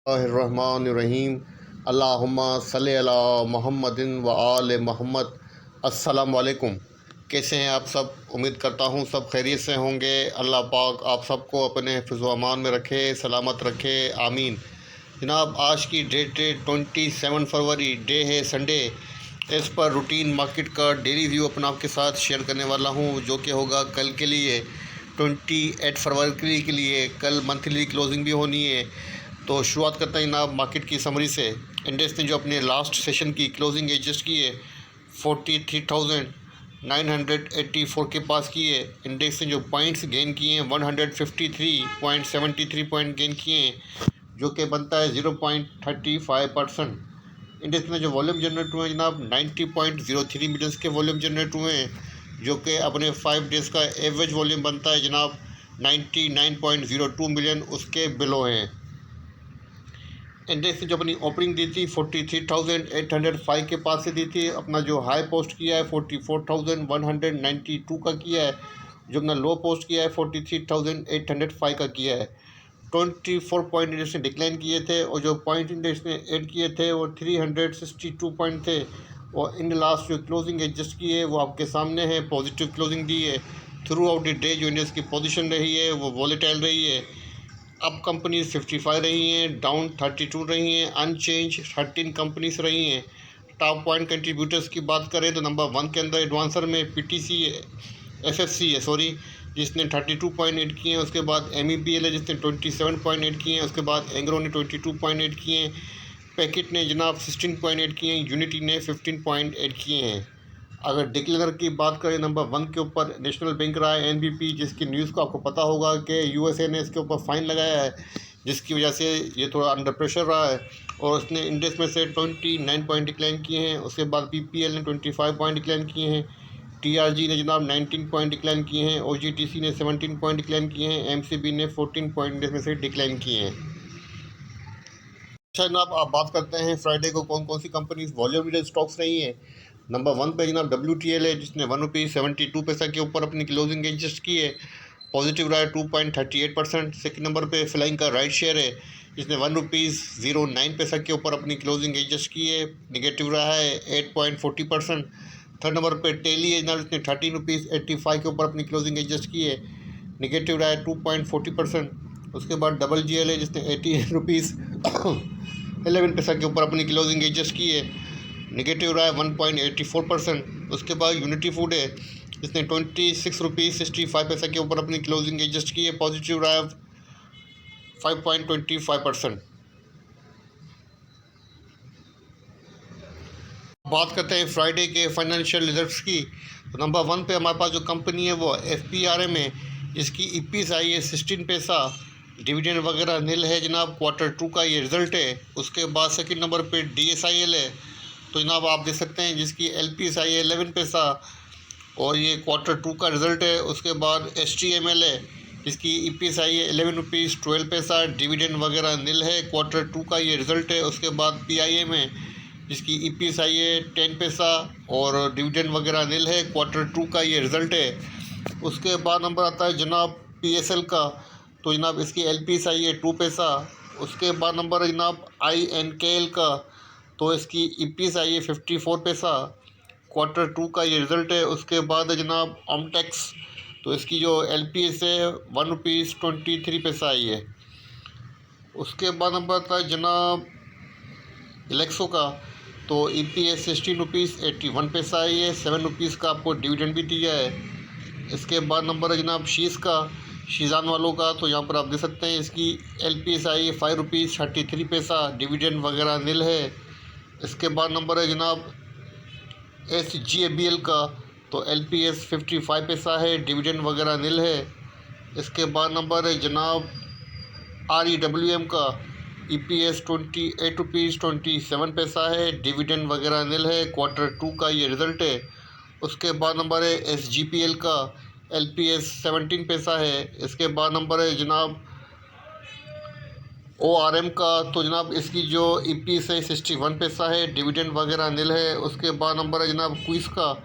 रहमानिर्रहीम। अल्लाहुम्मा सल्लि अला मुहम्मदिन व आले मोहम्मद। अस्सलाम वालेकुम। कैसे हैं आप सब? उम्मीद करता हूँ सब खैरियत से होंगे। अल्लाह पाक आप सबको अपने हिफ्ज़ व अमान में रखे, सलामत रखे, आमीन। जनाब, आज की डेट है 27 फरवरी, डे है संडे। इस पर रूटीन मार्केट का डेली व्यू अपना आपके साथ शेयर करने वाला हूँ, जो कि होगा कल के लिए 28 फरवरी के लिए। कल मंथली क्लोजिंग भी होनी है। तो शुरुआत करते हैं जनाब मार्केट की समरी से। इंडेक्स ने जो अपने लास्ट सेशन की क्लोजिंग एडजस्ट की है 43,984 के पास की है। इंडेक्स ने जो पॉइंट्स गेन किए हैं 153.73 पॉइंट गेन किए हैं, जो कि बनता है 0.35%। इंडेक्स में जो वॉल्यूम जनरेट हुए हैं जनाब 90.03 मिलियंस के वॉल्यूम जनरेट हुए हैं, जो कि अपने 5 डेज़ का एवरेज वॉल्यूम बनता है जनाब 99.02 मिलियन, उसके बिलो हैं। इंडेक्स ने जो अपनी ओपनिंग दी थी 43,805 के पास से दी थी। अपना जो हाई पोस्ट किया है 44,192 का किया है। जो अपना लो पोस्ट किया है 43,805 का किया है। 24 पॉइंट इंडेक्स ने डिक्लाइन किए थे, और जो पॉइंट इंडेक्स ने ऐड किए थे वो 362 पॉइंट थे। और इन लास्ट जो क्लोजिंग एडजस्ट की है वो आपके सामने है। पॉजिटिव क्लोजिंग दी है। थ्रू आउट द डे जो इंडेक्स की पोजीशन रही है वो वॉलेटाइल रही है। अप कंपनीज 55 रही हैं, डाउन 32 रही हैं, अनचेंज 13 कंपनीज रही हैं। टॉप पॉइंट कंट्रीब्यूटर्स की बात करें तो नंबर 1 के अंदर एडवांसर में पीटीसी एफएफसी है जिसने 32.8 किए हैं। उसके बाद एमईबीएल है जिसने 27.8 किए हैं। उसके बाद एंग्रो ने 22.8 किए हैं। पैकेट ने जनाब 16.8 किए हैं। यूनिटी ने 15.8 किए हैं। अगर डिक्लेयर की बात करें नंबर 1 के ऊपर नेशनल बैंक रहा है एनबीपी, जिसकी न्यूज़ को आपको पता होगा कि यूएसए ने इसके ऊपर फ़ाइन लगाया है, जिसकी वजह से ये थोड़ा अंडर प्रेशर रहा है। और उसने इंडेक्स में से 29 पॉइंट डिक्लाइन किए हैं। उसके बाद पीपीएल ने 25 पॉइंट डिक्लाइन किए हैं। टीआरजी ने जनाब 19 पॉइंट डिक्लाइन किए हैं। ओजीटीसी ने 17 पॉइंट डिक्लाइन किए हैं। एमसीबी ने 14 पॉइंट इंडेक्स में से डिक्लाइन किए हैं। अच्छा जनाब, आप बात करते हैं फ्राइडे को कौन कौन सी कंपनीज वॉल्यूम लीडर स्टॉक्स रही हैं। नंबर 1 पे जनाब WTL है, जिसने ₹1.72 के ऊपर अपनी क्लोजिंग एडजस्ट की है। पॉजिटिव रहा है 2.38%। सेकंड नंबर पे फ्लाइंग का राइट शेयर है, जिसने ₹1.09 के ऊपर अपनी क्लोजिंग एडजस्ट की है। निगेटिव रहा है 8.40%। थर्ड नंबर पे टेली है जनाब, जिसने ₹13.85 के ऊपर अपनी क्लोजिंग एडजस्ट की है। निगेटिव रहा है 2.40%। उसके बाद GGL है, जिसने ₹80.11 के ऊपर अपनी क्लोजिंग एडजस्ट की है। निगेटिव रहा है 1.84%। उसके बाद यूनिटी फूड है, जिसने ₹26.65 के ऊपर अपनी क्लोजिंग एडजस्ट की है। पॉजिटिव रहा है 5.25%। बात करते हैं फ्राइडे के फाइनेंशियल रिजल्ट्स की। तो नंबर 1 पे हमारे पास जो कंपनी है वो FPRM है, जिसकी ईपीएस आई है 16 पैसा। डिविडेंड वगैरह नील है जनाब। Q2 का ये रिज़ल्ट है। उसके बाद सेकंड नंबर पे DSIL है, तो जनाब आप देख सकते हैं जिसकी LPS आई है 11 पैसा, और ये Q2 का रिज़ल्ट है। उसके बाद STML है, जिसकी EPS आई है ₹11.12। डिविडेंड वगैरह नील है। Q2 का ये रिज़ल्ट है। उसके बाद PIM है, जिसकी EPS आई है 10 पैसा, और डिविडेंड वगैरह नील है। Q2 का ये रिज़ल्ट है। उसके बाद नंबर आता है जनाब PSL का, तो जनाब इसकी LPS आई है 2 पैसा। उसके बाद नंबर है जनाब INKL का, तो इसकी EPS आई है 54 पैसा। Q2 का ये रिज़ल्ट है। उसके बाद है जनाब OMTEX, तो इसकी जो LPS है ₹1.23 आई है। उसके बाद नंबर आता है जनाब इलेक्सो का, तो EPS ₹16.81 आई है। ₹7 का आपको डिविडेंड भी दिया है। इसके बाद नंबर है जनाब शीज़ का, शीज़ान वालों का, तो यहाँ पर आप देख सकते हैं इसकी LPS आई है ₹5.33। डिविडेंड वगैरह नील है। इसके बाद नंबर है जनाब SGABL का, तो LPS 55 पैसा है। डिविडेंड वगैरह नील है। इसके बाद नंबर है जनाब REWM का, EPS ₹28.27 है। डिविडेंड वगैरह नील है। Q2 का ये रिज़ल्ट है। उसके बाद नंबर है SGPL का, LPS 17 पैसा है। इसके बाद नंबर है जनाब ORM का, तो जनाब इसकी जो EPS है 61 पैसा है। डिविडेंड वगैरह नील है। उसके बाद नंबर है जनाब क्विस का,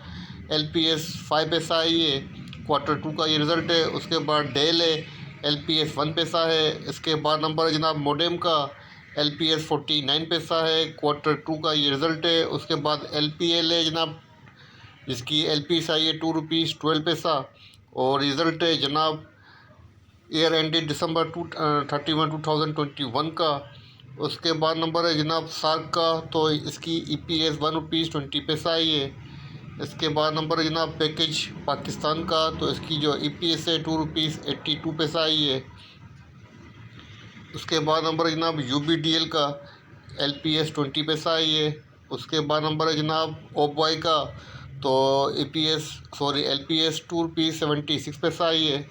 LPS 5 पैसा है ये। Q2 का ये रिज़ल्ट है। उसके बाद डेल है, LPS 1 पैसा है। इसके बाद नंबर है जनाब मोडेम का, LPS 49 पैसा है। Q2 का ये रिज़ल्ट है। उसके बाद LPL है जनाब, जिसकी LPSI है ₹2.12 और रिज़ल्ट है जनाब ईयर एंडेड December 31, 2021 का। उसके बाद नंबर है जनाब सार्क का, तो इसकी EPS ₹1.20 आई है। इसके बाद नंबर है जनाब पैकेज पाकिस्तान का, तो इसकी जो EPS है ₹2.82 आई है। उसके बाद नंबर है जनाब UBDL का, LPS 20 पैसा आई है। उसके बाद नंबर है जनाब ओबॉय का, तो LPS ₹2.76 आई है।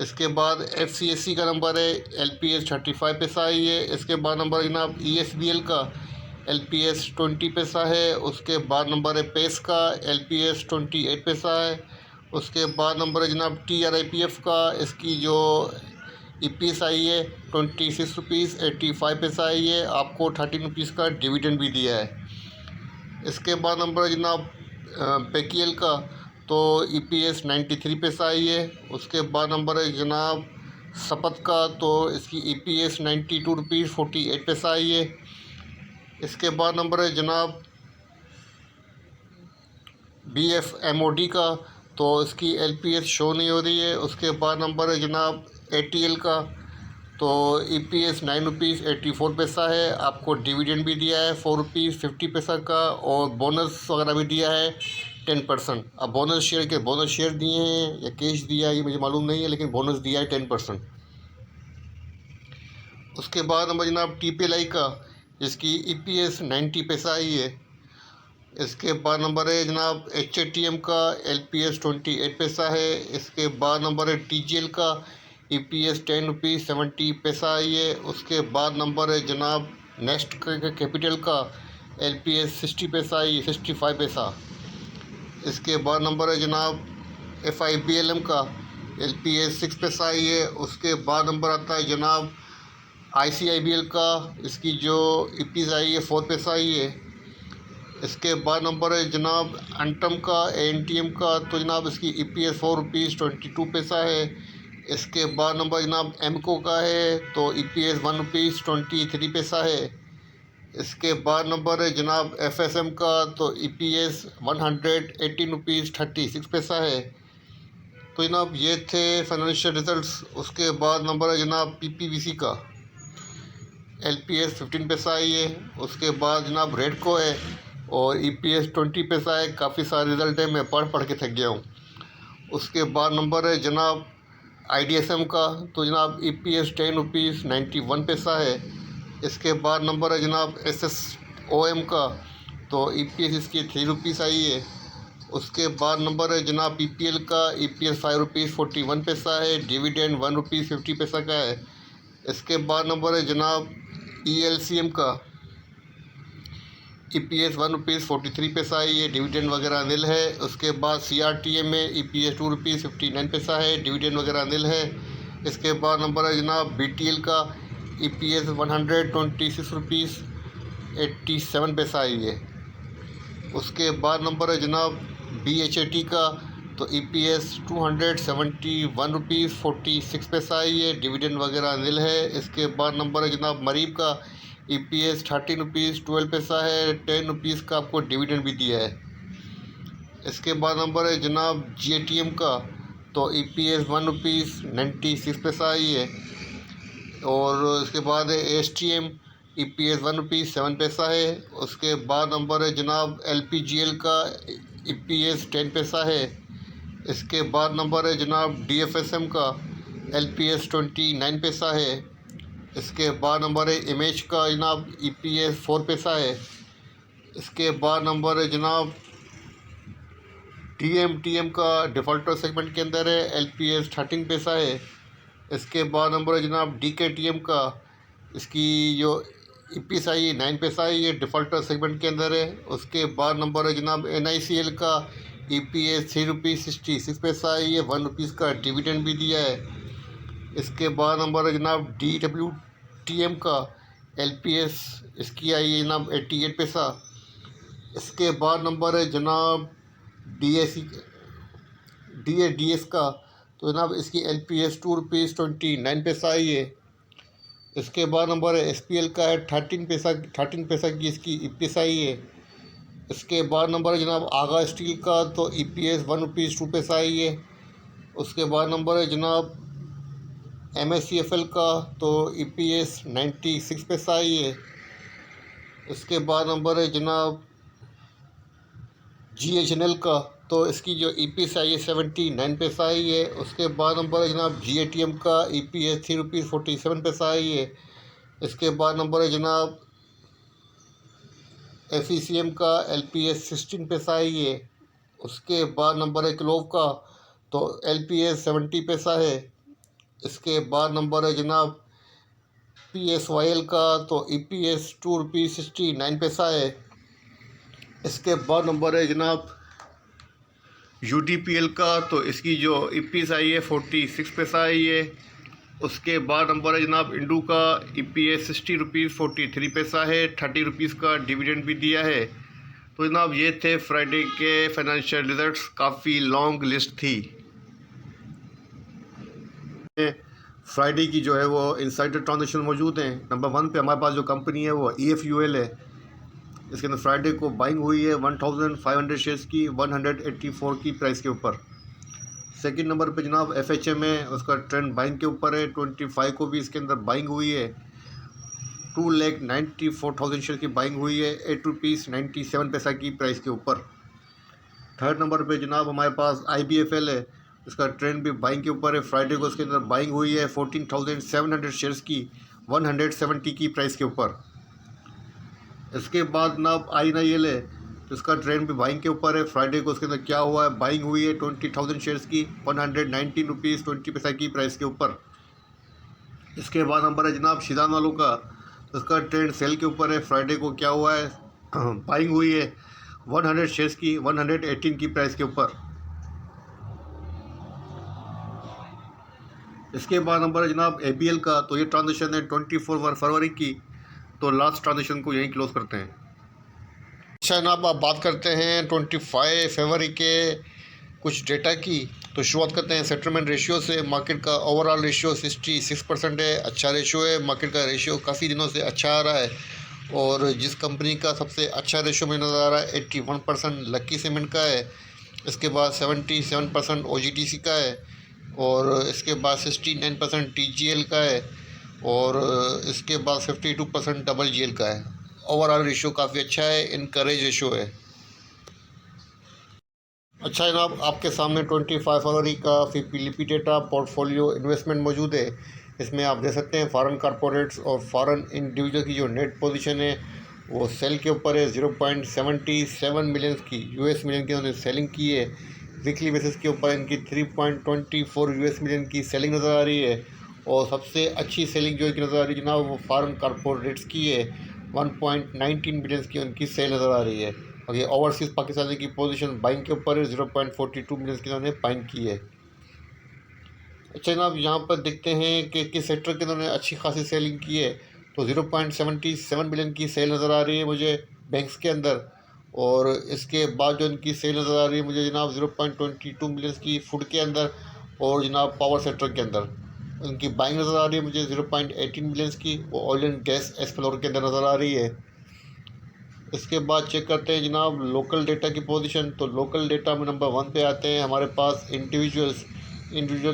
इसके बाद FCSC का नंबर है, LPS 35 पैसा आई है। इसके बाद नंबर है जनाब ESBL का, LPS 20 पैसा है। उसके बाद नंबर है पेस का, LPS 28 पैसा है। उसके बाद नंबर है जनाब TRIPF का, इसकी जो EPS आई है ₹26.85 आई है। आपको ₹13 का डिविडेंड भी दिया है। इसके बाद नंबर है जनाब पेकीएल का, तो EPS 93 पैसा आई है। उसके बाद नंबर है जनाब सपत का, तो इसकी EPS ₹92.48 आई है। इसके बाद नंबर है जनाब BFMOD का, तो इसकी LPS शो नहीं हो रही है। उसके बाद नंबर है जनाब ATL का, तो EPS ₹9.84 है। आपको डिविडेंड भी दिया है ₹4.50 का और बोनस वगैरह भी दिया है 10%। अब बोनस शेयर दिए हैं या कैश दिया है ये मुझे मालूम नहीं है, लेकिन बोनस दिया है 10%। उसके बाद नंबर जनाब TPLI का, जिसकी EPS 90 पैसा आई है। इसके बाद नंबर है जनाब HATM का, LPS 28 पैसा है। इसके बाद नंबर है TGL का, EPS ₹10.70 आई है। उसके बाद नंबर है जनाब नेक्स्ट कैपिटल का, LPS 60 पैसा आई, 65 पैसा। इसके बाद नंबर है जनाब FIBLM का, LPS 6 पैसा आई है। उसके बाद नंबर आता है जनाब ICIBL का, इसकी जो EPS आई है 4 पैसा आई है। इसके बाद नंबर है जनाब अंटम का, ANTM का, तो जनाब इसकी EPS ₹4.22 है। इसके बाद नंबर जनाब एमको का है, तो EPS ₹1.23 है। इसके बाद नंबर है जनाब FSM का, तो EPS ₹118.36 है। तो जनाब ये थे फाइनेंशियल रिजल्ट्स। उसके बाद नंबर है जनाब PPVC का, LPS 15 पैसा आई है। उसके बाद जनाब रेडको है और EPS 20 पैसा है। काफ़ी सारे रिज़ल्ट है, मैं पढ़ के थक गया हूँ। उसके बाद नंबर है जनाब IDSM का, तो जनाब EPS ₹10.91 है। इसके बाद नंबर है जनाब SSOM का, तो EPS इसकी ₹3 आई है। उसके बाद नंबर है जनाब PPL का, EPS ₹5.41 है। डिविडेंड ₹1.50 का है। इसके बाद नंबर है जनाब ELCM का, EPS ₹1.43 आई है। डिविडेंड वगैरह निल है। उसके बाद CRTM में EPS ₹2.59 है। डिविडेंड वगैरह निल है। इसके बाद नंबर है जनाब BTL का, EPS ₹126.87 आई है। उसके बाद नंबर है जनाब BHAT का, तो EPS ₹271.46 आई है। डिविडेंड वगैरह निल है। इसके बाद नंबर है जनाब मरीब का, EPS ₹13.12 है। ₹10 का आपको डिविडेंड भी दिया है। इसके बाद नंबर है जनाब GATM का, तो EPS ₹1.96 आई है। और इसके बाद है ASTM, EPS ₹1.07 है। उसके बाद नंबर है जनाब LPGL का, EPS 10 पैसा है। इसके बाद नंबर है जनाब DFSM का, LPS 29 पैसा है। इसके बाद नंबर है इमेज का जनाब, EPS 4 पैसा है। इसके बाद नंबर है जनाब TM का, डिफ़ॉल्टर सेगमेंट के अंदर है, LPS 13 पैसा है। इसके बाद नंबर है जनाब DKTM का, इसकी जो EPS आई 9 पैसा है, ये डिफ़ॉल्टर सेगमेंट के अंदर है। उसके बाद नंबर है जनाब NICL का, EPS ₹3.66 है, ये ₹1 का डिविडेंड भी दिया है। इसके बाद नंबर है जनाब DWTM का, LPS इसकी आई है जनाब 88 पैसा। इसके बाद नंबर है जनाब DADS का, तो जनाब इसकी LPS ₹2.29 आई है। इसके बाद नंबर SPL का है 13 पैसा की इसकी EPSI है। इसके बाद नंबर है जनाब आगा स्टील का, तो EPS 1 रुपीज़ 2 पैसा ही है। उसके बाद नंबर है जनाब MSCFL का, तो EPS 96 पैसा ही है। इसके बाद नंबर है जनाब GHNL का, तो इसकी जो EPSI है 79 पैसा ही है। उसके बाद नंबर है जनाब GATM का, EPS 3 रुपीज़ 47 पैसा ही है। इसके बाद नंबर है जनाब FECM का, LPS 16 पैसा ही है। उसके बाद नंबर है क्लोव का, तो LPS 70 पैसा है। इसके बाद नंबर है जनाब PSYL का, तो EPS 2 रुपीज़ 69 पैसा है। इसके बाद नंबर है जनाब UDPL का, तो इसकी जो EPSI है 46 पैसा ही है। उसके बाद नंबर है जनाब इंडू का, EPS 60 रुपीज़ 43 पैसा है। 30 रुपीज़ का डिविडेंड भी दिया है। तो जनाब ये थे फ्राइडे के फाइनेंशियल रिजल्ट्स। काफ़ी लॉन्ग लिस्ट थी। फ्राइडे की जो है वो इनसाइडर ट्रांजेक्शन मौजूद हैं। नंबर 1 पे हमारे पास जो कंपनी है वो EFUL है। इसके अंदर फ्राइडे को बाइंग हुई है 1500 शेयर्स की 184 की प्राइस के ऊपर। सेकंड नंबर पे जनाब FHM है, उसका ट्रेंड बाइंग के ऊपर है। 25 को भी इसके अंदर बाइंग हुई है। 2,94,000 शेयर की बाइंग हुई है 8 रुपीज़ 97 पैसा की प्राइस के ऊपर। थर्ड नंबर पे जनाब हमारे पास IBFL है, इसका ट्रेंड भी बाइंग के ऊपर है। फ्राइडे को इसके अंदर बाइंग हुई है 14,700 शेयर्स की 170 की प्राइस के ऊपर। इसके बाद जनाब INIL है, इसका ट्रेंड भी बाइंग के ऊपर है। फ्राइडे को उसके अंदर क्या हुआ है, बाइंग हुई है 20,000 शेयर्स की 119 रुपीज़ 20 पैसा की प्राइस के ऊपर। इसके बाद नंबर है जनाब शिदान वालों का, इसका ट्रेंड सेल के ऊपर है। फ्राइडे को क्या हुआ है, बाइंग हुई है 100 शेयर्स की 118 की प्राइस के ऊपर। इसके बाद नंबर है जनाब ABL का, तो ये ट्रांजेक्शन है 24 फरवरी की। तो लास्ट ट्रांजेक्शन को यहीं क्लोज करते हैं। अच्छा जनाब, आप बात करते हैं 25 फरवरी के कुछ डेटा की। तो शुरुआत करते हैं सेटलमेंट रेशियो से। मार्केट का ओवरऑल रेशियो 66% है, अच्छा रेशियो है। मार्केट का रेशियो काफ़ी दिनों से अच्छा आ रहा है। और जिस कंपनी का सबसे अच्छा रेशियो में नज़र आ रहा है 81% लक्की सीमेंट का है। इसके बाद 77% OGTC का है। और इसके बाद 69% TGL का है। और इसके बाद 52% WGL का है। ओवरऑल रेशियो काफ़ी अच्छा है, इनकरेज रेशियो है। अच्छा जनाब, आपके सामने 25 फरवरी का FIPLIPI डेटा पोर्टफोलियो इन्वेस्टमेंट मौजूद है। इसमें आप देख सकते हैं फॉरेन कॉरपोरेट्स और फॉरेन इंडिविजुअल की जो नेट पोजीशन है वो सेल के ऊपर है। 0.77 मिलियन की US मिलियन की उन्होंने सेलिंग की है। वीकली बेसिस के ऊपर इनकी 3.24 US मिलियन की सेलिंग नज़र आ रही है। और सबसे अच्छी सेलिंग जो इनकी नज़र आ रही है जनाब वो फॉरेन कॉरपोरेट्स की है। 1.19 बिलियन की उनकी सेल नज़र आ रही है। और ये ओवरसीज़ पाकिस्तानी की पोजीशन बाइंग के ऊपर है। 0.42 मिलियन की उन्होंने बाइंग की है। अच्छा जनाब, यहाँ पर देखते हैं कि किस सेक्टर के उन्होंने अच्छी खासी सेलिंग की है। तो 0.77 बिलियन की सेल नज़र आ रही है मुझे बैंक्स के अंदर। और इसके बाद जो इनकी सेल नज़र आ रही है मुझे जनाब 0.22 मिलियन की फूड के अंदर। और जनाब पावर सेक्टर के अंदर उनकी बाइंग नज़र आ रही है मुझे 0.18 मिलियन की। वो ऑयल एंड गैस एक्सप्लोर के अंदर नज़र आ रही है। इसके बाद चेक करते हैं जनाब लोकल डेटा की पोजीशन। तो लोकल डेटा में नंबर 1 पे आते हैं हमारे पास इंडिविजुअल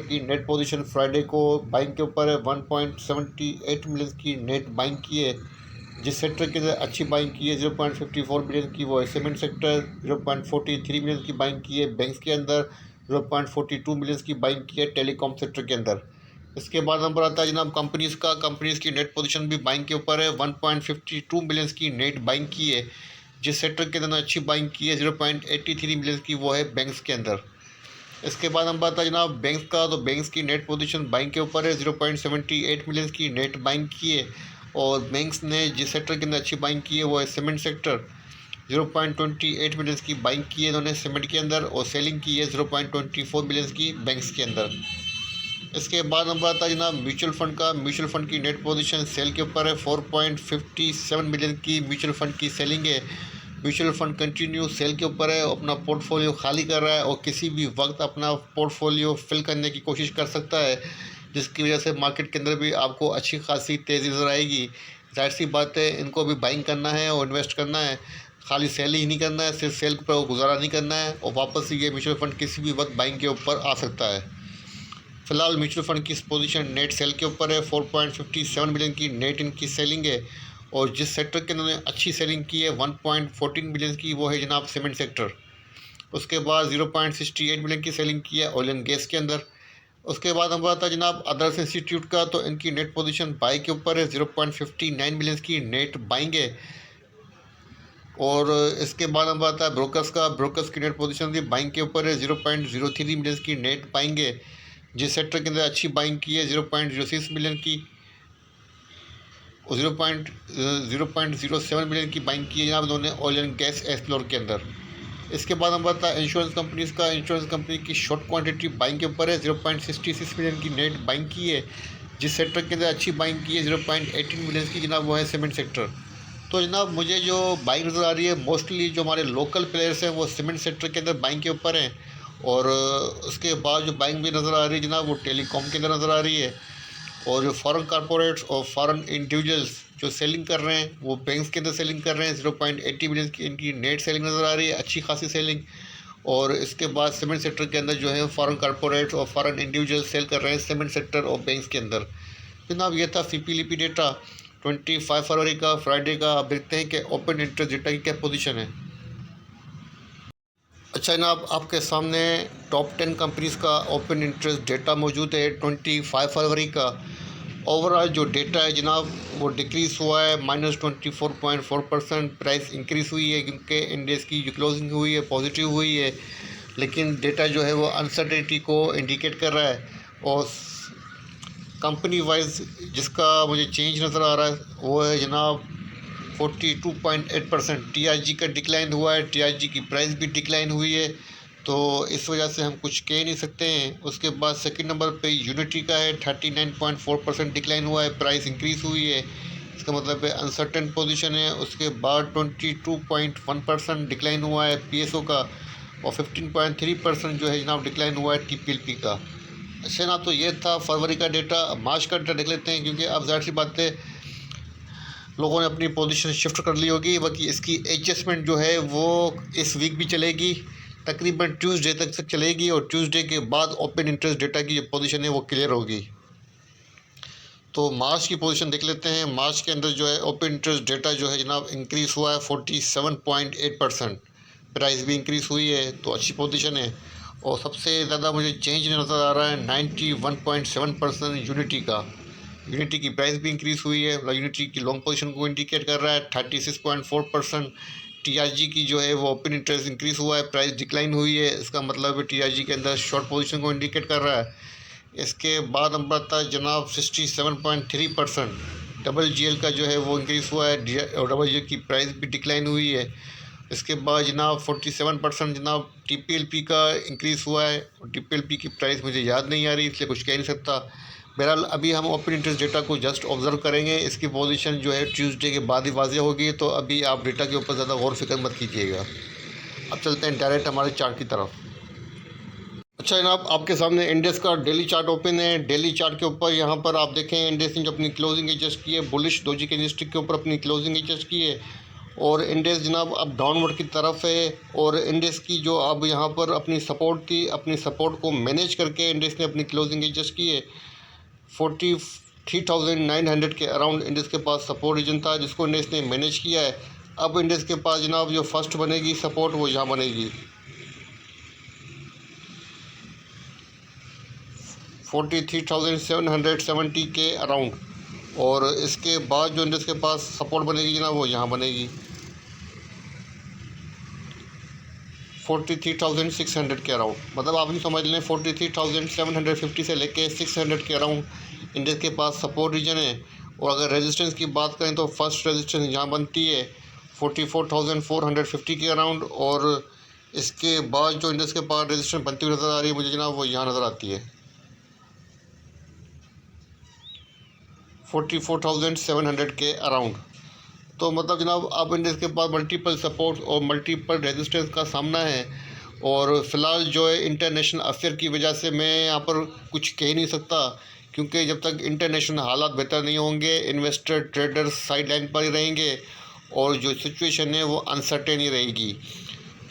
की नेट पोजीशन फ्राइडे को बाइंग के ऊपर है। 1.78 मिलियन की नेट बाइंग की है। जिस सेक्टर के अंदर अच्छी बाइंग की है 0.54 बिलियन की वो है सीमेंट सेक्टर। 0.43 मिलियन की बाइंग की है बैंक्स के अंदर। 0.42 मिलियन की बाइंग की है टेलीकॉम सेक्टर के अंदर। इसके बाद नंबर आता है जनाब कंपनीज़ का। कंपनीज़ की नेट पोजीशन भी बाइंग के ऊपर है। 1.52 बिलियन की नेट बाइंग की है। जिस सेक्टर के अंदर अच्छी बाइंग की है 0.83 मिलियन की वो है बैंक्स के अंदर। इसके बाद नंबर आता है जनाब बैंक्स का। तो बैंक्स की नेट पोजीशन बाइंग के ऊपर है। 0.78 मिलियन की नेट बाइंग की है। और बैंक्स ने जिस सेक्टर के अंदर अच्छी बाइंग की है वो है सीमेंट सेक्टर। 0.28 मिलियन की बाइंग की है इन्होंने सीमेंट के अंदर। और सेलिंग की है 0.24 मिलियन की बैंक्स के अंदर। इसके बाद नंबर आता है जनाब म्यूचुअल फंड का। म्यूचुअल फंड की नेट पोजीशन सेल के ऊपर है। 4.57 मिलियन की म्यूचुअल फंड की सेलिंग है। म्यूचुअल फंड कंटिन्यू सेल के ऊपर है, अपना पोर्टफोलियो खाली कर रहा है और किसी भी वक्त अपना पोर्टफोलियो फिल करने की कोशिश कर सकता है। जिसकी वजह से मार्केट के अंदर भी आपको अच्छी खासी तेज़ी नज़र आएगी। जाहिर सी बात है, इनको भी बाइंग करना है और इन्वेस्ट करना है, खाली सेल ही नहीं करना है, सिर्फ सेल पर गुजारा नहीं करना है, और वापस ये म्यूचुअल फंड किसी भी वक्त बाइंग के ऊपर आ सकता है। फ़िलहाल म्यूचुअल फंड की पोजीशन नेट सेल के ऊपर है। 4.57 बिलियन की नेट इनकी सेलिंग है, और जिस सेक्टर के अंदर अच्छी सेलिंग की है 1.14 बिलियन की, वो है जनाब सीमेंट सेक्टर। उसके बाद 0.68 बिलियन की सेलिंग की है ऑयल एंड गैस के अंदर। उसके बाद हम बात है जनाब अदर्स इंस्टीट्यूट का, तो इनकी नेट पोजीशन बाई के ऊपर है, 0.59 बिलियन की नेट बाइंग है। और इसके बाद हम बात है ब्रोकर्स का, ब्रोकर्स की नेट पोजीशन भी बाइंग के ऊपर है, 0.03 बिलियन की नेट बाइंग है। जिस सेक्टर के अंदर अच्छी बाइंग की है 0.06 बिलियन की, और 0.07 बिलियन की बाइंग की है जनाब उन्होंने ऑयल एंड गैस एक्सप्लोर के अंदर। इसके बाद हम बात है इंश्योरेंस कंपनीज़ का, इंश्योरेंस कंपनी की शॉर्ट क्वांटिटी बाइंग के ऊपर है, 0.66 बिलियन की नेट बाइंग की है। जिस सेक्टर के अंदर अच्छी बाइंग की है 0.18 बिलियन की जनाब वो है सीमेंट सेक्टर। तो जनाब मुझे जो बाइंग नज़र आ रही है मोस्टली जो हमारे लोकल प्लेयर्स हैं वो सीमेंट सेक्टर के अंदर बाइंग के ऊपर हैं, और उसके बाद जो बाइंग भी नज़र आ रही है जनाब वो टेलीकॉम के अंदर नज़र आ रही है। और जो फॉरेन कॉरपोरेट्स और फॉरेन इंडिविजुअल्स जो सेलिंग कर रहे हैं वो बैंक्स के अंदर सेलिंग कर रहे हैं, 0.80 बिलियन की इनकी नेट सेलिंग नज़र आ रही है, अच्छी खासी सेलिंग। और इसके बाद सीमेंट सेक्टर के अंदर जो है फॉरेन कॉरपोरेट्स और फॉरेन इंडिविजुअल्स सेल कर रहे हैं सीमेंट सेक्टर और बैंक्स के अंदर। जनाब ये था सीपीएलपी डेटा 25 फरवरी का, फ्राइडे का। आप देखते हैं कि ओपन इंटरेस्ट डेटा की क्या पोजीशन है। अच्छा जनाब, आपके सामने टॉप 10 कंपनीज़ का ओपन इंटरेस्ट डेटा मौजूद है 25 फरवरी का। ओवरऑल जो डेटा है जनाब वो डिक्रीज़ हुआ है -24.4%। प्राइस इंक्रीज़ हुई है क्योंकि इंडेक्स की जो क्लोजिंग हुई है पॉजिटिव हुई है, लेकिन डेटा जो है वो अनसर्टेनिटी को इंडिकेट कर रहा है। और कंपनी वाइज जिसका मुझे चेंज नज़र आ रहा है वो है जनाब 42.8%। टीआरजी का डिक्लाइन हुआ है, टीआरजी की प्राइस भी डिक्लाइन हुई है, तो इस वजह से हम कुछ कह नहीं सकते हैं। उसके बाद सेकंड नंबर पे यूनिटी का है, 39.4% डिक्लाइन हुआ है, प्राइस इंक्रीज़ हुई है, इसका मतलब है अनसर्टेन पोजीशन है। उसके बाद 22.1% डिक्लाइन हुआ है पीएसओ का, और 15.3% जो है जनाब डिक्लाइन हुआ है टीपीएलपी का। अच्छा ना, तो ये था फरवरी का डेटा। मार्च का डेटा देख लेते हैं, क्योंकि अब ज़ाहिर सी बात है लोगों ने अपनी पोजीशन शिफ्ट कर ली होगी। बाकी इसकी एडजस्टमेंट जो है वो इस वीक भी चलेगी, तकरीबन ट्यूसडे तक चलेगी, और ट्यूसडे के बाद ओपन इंटरेस्ट डेटा की जो पोजीशन है वो क्लियर होगी। तो मार्च की पोजीशन देख लेते हैं। मार्च के अंदर जो है ओपन इंटरेस्ट डेटा जो है जनाब इंक्रीज़ हुआ है 47.8%। प्राइस भी इंक्रीज़ हुई है, तो अच्छी पोजीशन है। और सबसे ज़्यादा मुझे चेंज नज़र आ रहा है 91.7% यूनिटी का। यूनिटी की प्राइस भी इंक्रीज़ हुई है, यूनिटी की लॉन्ग पोजीशन को इंडिकेट कर रहा है 36.4%। टीआरजी की जो है वो ओपन इंटरेस्ट इंक्रीज़ हुआ है, प्राइस डिक्लाइन हुई है, इसका मतलब है टीआरजी के अंदर शॉर्ट पोजीशन को इंडिकेट कर रहा है। इसके बाद हम बताता है जनाब 67.3%। डबल जीएल का जो है वो इंक्रीज़ हुआ है, और डबल जीएल की प्राइस भी डिक्लाइन हुई है। इसके बाद जनाब 47% जनाब टीपीएलपी का इंक्रीज़ हुआ है, और टीपीएलपी की प्राइस मुझे याद नहीं आ रही इसलिए कुछ कह नहीं सकता। बहरहाल अभी हम ओपन इंटरेस्ट डेटा को जस्ट ऑब्ज़र्व करेंगे, इसकी पोजीशन जो है ट्यूसडे के बाद ही वाज़ेह होगी, तो अभी आप डेटा के ऊपर ज़्यादा गौर फिक्र मत कीजिएगा। अब चलते हैं डायरेक्ट हमारे चार्ट की तरफ। अच्छा जनाब, आपके सामने इंडेक्स का डेली चार्ट ओपन है। डेली चार्ट के ऊपर यहाँ पर आप देखें इंडेक्स ने जो अपनी क्लोजिंग एडजस्ट की है, बुलिश डोजी कैंडलस्टिक के ऊपर अपनी क्लोजिंग एडजस्ट की है, और इंडेक्स जनाब अब डाउनवर्ड की तरफ है। और इंडेक्स की जो अब यहाँ पर अपनी सपोर्ट थी, अपनी सपोर्ट को मैनेज करके इंडेक्स ने अपनी क्लोजिंग एडजस्ट की है। 43,900 के अराउंड इंडेक्स के पास सपोर्ट रीजन था, जिसको इंडेक्स ने मैनेज किया है। अब इंडेक्स के पास जनाब जो फर्स्ट बनेगी सपोर्ट वो यहाँ बनेगी 43,770 के अराउंड, और इसके बाद जो इंडेक्स के पास सपोर्ट बनेगी जनाब वो यहाँ बनेगी 43,600 के अराउंड। मतलब आप नहीं समझ लें 43,750 से लेके 600 के अराउंड इंडेक्स के पास सपोर्ट रीजन है। और अगर रेजिस्टेंस की बात करें तो फर्स्ट रेजिस्टेंस यहाँ बनती है 44,450 के अराउंड, और इसके बाद जो इंडेक्स के पास रेजिस्टेंस बनती हुई नज़र आ रही है मुझे जनाब वो यहाँ नज़र आती है 44,700 के अराउंड। तो मतलब जनाब अब इंडेक्स के पास मल्टीपल सपोर्ट और मल्टीपल रेजिस्टेंस का सामना है, और फ़िलहाल जो है इंटरनेशनल अफेयर की वजह से मैं यहाँ पर कुछ कह नहीं सकता क्योंकि जब तक इंटरनेशनल हालात बेहतर नहीं होंगे इन्वेस्टर ट्रेडर्स साइड लाइन पर ही रहेंगे और जो सिचुएशन है वो अनसर्टेन ही रहेगी।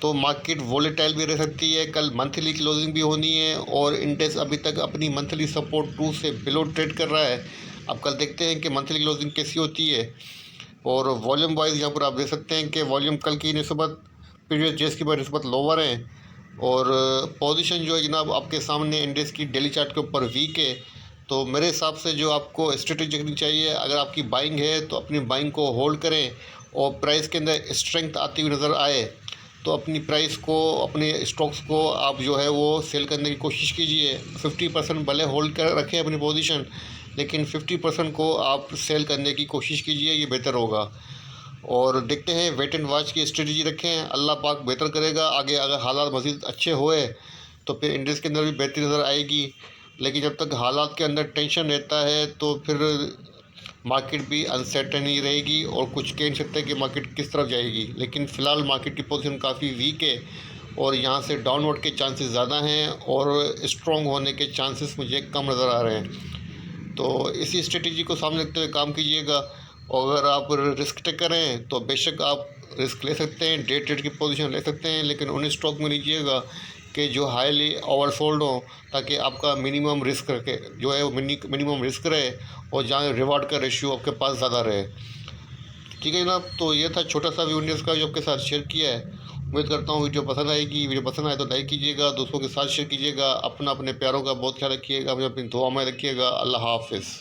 तो मार्केट वोलेटाइल भी रह सकती है। कल मंथली क्लोजिंग भी होनी है और इंडेक्स अभी तक अपनी मंथली सपोर्ट 2 से बिलो ट्रेड कर रहा है। अब कल देखते हैं कि मंथली क्लोजिंग कैसी होती है। और वॉल्यूम वाइज यहाँ पर आप देख सकते हैं कि वॉल्यूम कल की निस्बत प्रीवियस डेज की निस्बत लोअर है और पोजीशन जो है जनाब आपके सामने इंडेक्स की डेली चार्ट के ऊपर वीक है। तो मेरे हिसाब से जो आपको स्ट्रेटेजी रखनी चाहिए, अगर आपकी बाइंग है तो अपनी बाइंग को होल्ड करें और प्राइस के अंदर स्ट्रेंथ आती हुई नज़र आए तो अपनी प्राइस को, अपने स्टॉक्स को आप जो है वो सेल करने की कोशिश कीजिए। 50% भले होल्ड कर रखें अपनी पोजीशन, लेकिन 50% को आप सेल करने की कोशिश कीजिए, ये बेहतर होगा। और देखते हैं, वेट एंड वॉच की स्ट्रेटजी रखें, अल्लाह पाक बेहतर करेगा। आगे अगर हालात मज़ीद अच्छे हुए तो फिर इंडेक्स के अंदर भी बेहतरी नज़र आएगी। लेकिन जब तक हालात के अंदर टेंशन रहता है तो फिर मार्केट भी अनसर्टेन ही रहेगी और कुछ कह नहीं सकते कि मार्केट किस तरफ जाएगी। लेकिन फ़िलहाल मार्केट की पोजीशन काफ़ी वीक है और यहाँ से डाउनवर्ड के चांसेस ज़्यादा हैं और स्ट्रॉन्ग होने के चांसेस मुझे कम नज़र आ रहे हैं। तो इसी स्ट्रेटजी को सामने रखते हुए काम कीजिएगा। और अगर आप रिस्क टेकर हैं तो बेशक आप रिस्क ले सकते हैं, डे ट्रेड की पोजीशन ले सकते हैं, लेकिन उन स्टॉक में लीजिएगा कि जो हाईली ओवरसोल्ड हो, ताकि आपका मिनिमम रिस्क रखे जो है वो मिनिमम रिस्क रहे और जहाँ रिवार्ड का रेशियो आपके पास ज़्यादा रहे। ठीक है जनाब, तो ये था छोटा सा व्यू इंडेक्स का जो आपके साथ शेयर किया है। उम्मीद करता हूँ वीडियो पसंद आएगी। वीडियो पसंद आए तो लाइक कीजिएगा, दोस्तों के साथ शेयर कीजिएगा। अपने प्यारों का बहुत ख्याल रखिएगा, मुझे अपनी दुआ में रखिएगा। अल्लाह हाफिज़।